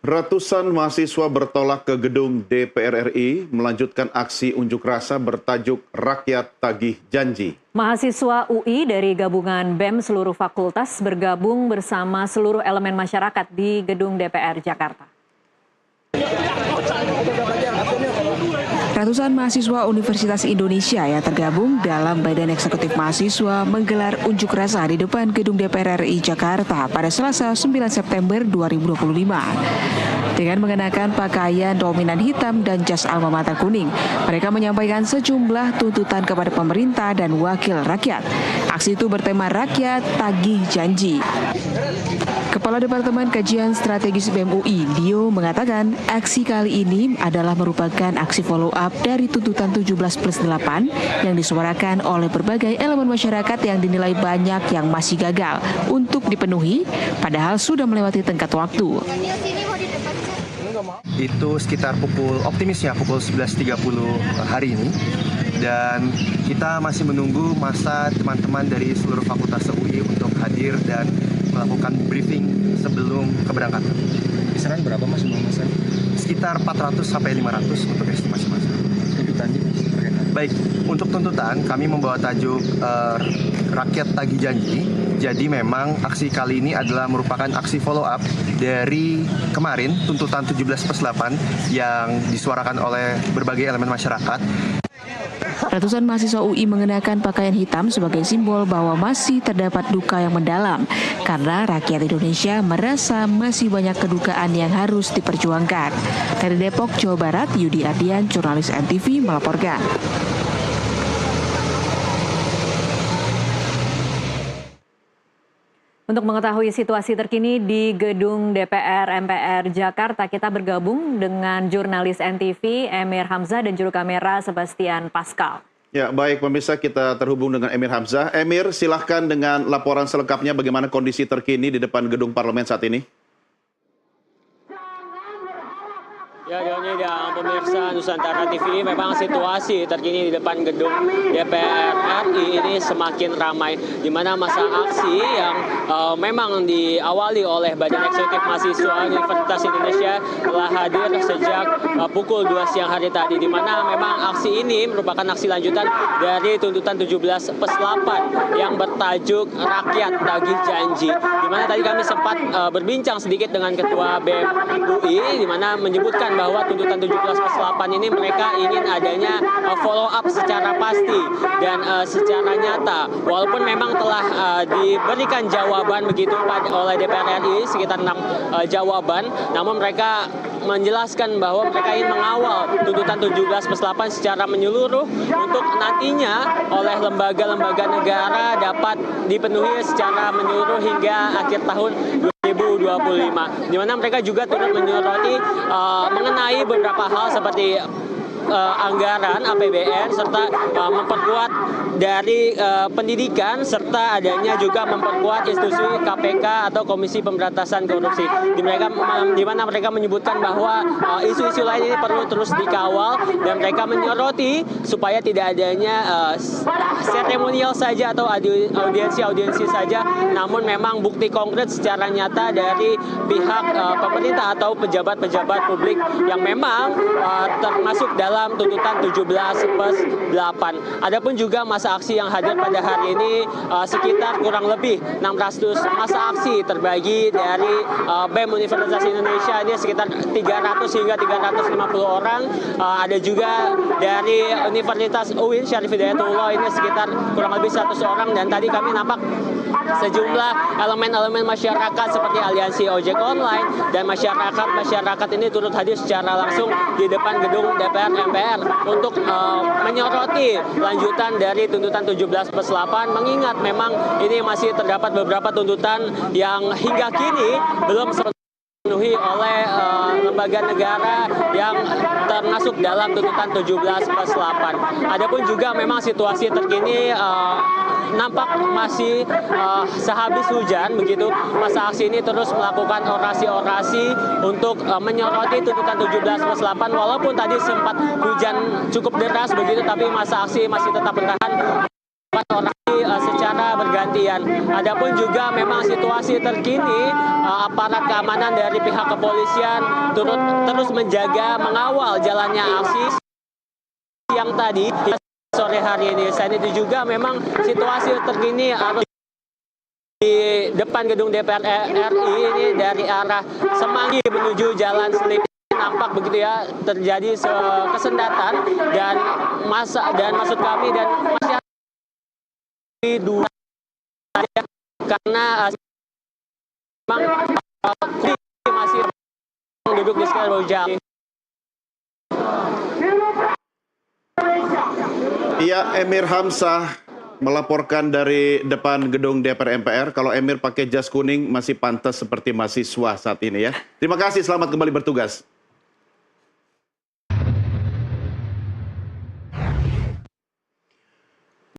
Ratusan mahasiswa bertolak ke gedung DPR RI melanjutkan aksi unjuk rasa bertajuk Rakyat Tagih Janji. Mahasiswa UI dari gabungan BEM seluruh fakultas bergabung bersama seluruh elemen masyarakat di gedung DPR Jakarta. Ratusan mahasiswa Universitas Indonesia yang tergabung dalam Badan Eksekutif Mahasiswa menggelar unjuk rasa di depan gedung DPR RI Jakarta pada Selasa 9 September 2025. Dengan mengenakan pakaian dominan hitam dan jas alma mater kuning, mereka menyampaikan sejumlah tuntutan kepada pemerintah dan wakil rakyat. Aksi itu bertema Rakyat Tagih Janji. Kepala Departemen Kajian Strategis BEM UI, Dio, mengatakan aksi kali ini adalah merupakan aksi follow up dari tuntutan 17+8 yang disuarakan oleh berbagai elemen masyarakat yang dinilai banyak yang masih gagal untuk dipenuhi, padahal sudah melewati tenggat waktu. Itu sekitar optimisnya pukul 11.30 hari ini, dan kita masih menunggu masa teman-teman dari seluruh fakultas UI untuk hadir dan melakukan briefing sebelum keberangkatan. Kisaran berapa mas masa? Sekitar 400 sampai 500 untuk estimasi masa. Tuntutannya Baik, untuk tuntutan kami membawa tajuk Rakyat Tagih Janji. Jadi memang aksi kali ini adalah merupakan aksi follow up dari kemarin tuntutan 17+8 yang disuarakan oleh berbagai elemen masyarakat. Ratusan mahasiswa UI mengenakan pakaian hitam sebagai simbol bahwa masih terdapat duka yang mendalam karena rakyat Indonesia merasa masih banyak kedukaan yang harus diperjuangkan. Dari Depok, Jawa Barat, Yudi Ardian, jurnalis NTV melaporkan. Untuk mengetahui situasi terkini di gedung DPR MPR Jakarta, kita bergabung dengan jurnalis NTV Emir Hamzah dan juru kamera Sebastian Pascal. Ya, baik pemirsa, kita terhubung dengan Emir Hamzah. Emir, silahkan dengan laporan selengkapnya bagaimana kondisi terkini di depan gedung parlemen saat ini. Ya, Doni dan pemirsa Nusantara TV, memang situasi terkini di depan gedung DPR RI ini semakin ramai, di mana masa aksi yang memang diawali oleh Badan Eksekutif Mahasiswa Universitas Indonesia telah hadir sejak pukul 2 siang hari tadi, di mana memang aksi ini merupakan aksi lanjutan dari tuntutan 17+8 yang bertajuk Rakyat Tagih Janji, di mana tadi kami sempat berbincang sedikit dengan Ketua BEM UI, di mana menyebutkan bahwa tuntutan 17+8 ini mereka ingin adanya follow up secara pasti dan secara nyata. Walaupun memang telah diberikan jawaban begitu oleh DPR RI sekitar 6 jawaban, namun mereka menjelaskan bahwa mereka ingin mengawal tuntutan 17+8 secara menyeluruh untuk nantinya oleh lembaga-lembaga negara dapat dipenuhi secara menyeluruh hingga akhir tahun 2025, di mana mereka juga turut menyoroti mengenai beberapa hal seperti anggaran APBN serta memperkuat dari pendidikan serta adanya juga memperkuat institusi KPK atau Komisi Pemberantasan Korupsi. Di mana mereka menyebutkan bahwa isu-isu lain ini perlu terus dikawal dan mereka menyoroti supaya tidak adanya seremonial saja atau audiensi saja, namun memang bukti konkret secara nyata dari pihak pemerintah atau pejabat-pejabat publik yang memang termasuk dalam tuntutan 17+8. Adapun juga masa aksi yang hadir pada hari ini sekitar kurang lebih 600 masa aksi terbagi dari BEM Universitas Indonesia ini sekitar 300 hingga 350 orang. Ada juga dari Universitas UIN Syarif Hidayatullah ini sekitar kurang lebih 100 orang, dan tadi kami nampak sejumlah elemen-elemen masyarakat seperti aliansi ojek online dan masyarakat ini turut hadir secara langsung di depan gedung DPR MPR untuk menyoroti lanjutan dari tuntutan 17+8, mengingat memang ini masih terdapat beberapa tuntutan yang hingga kini belum dipenuhi oleh lembaga negara yang termasuk dalam tuntutan 17+8. Adapun juga memang situasi terkini nampak masih sehabis hujan begitu, masa aksi ini terus melakukan orasi-orasi untuk menyoroti tuntutan 17+8, walaupun tadi sempat hujan cukup deras begitu, tapi masa aksi masih tetap bertahan orasi secara secara bergantian. Adapun juga memang situasi terkini aparat keamanan dari pihak kepolisian terus menjaga mengawal jalannya aksi yang tadi sore hari ini. Selain itu juga memang situasi terkini arus di depan gedung DPR RI ini dari arah Semanggi menuju Jalan Selipi nampak begitu ya, terjadi kesendatan dan maksud kami dan masyarakat dua karena memang masih duduk di sekitar jalan. Iya, Emir Hamzah melaporkan dari depan gedung DPR MPR. Kalau Emir pakai jas kuning masih pantas seperti mahasiswa saat ini ya. Terima kasih, selamat kembali bertugas.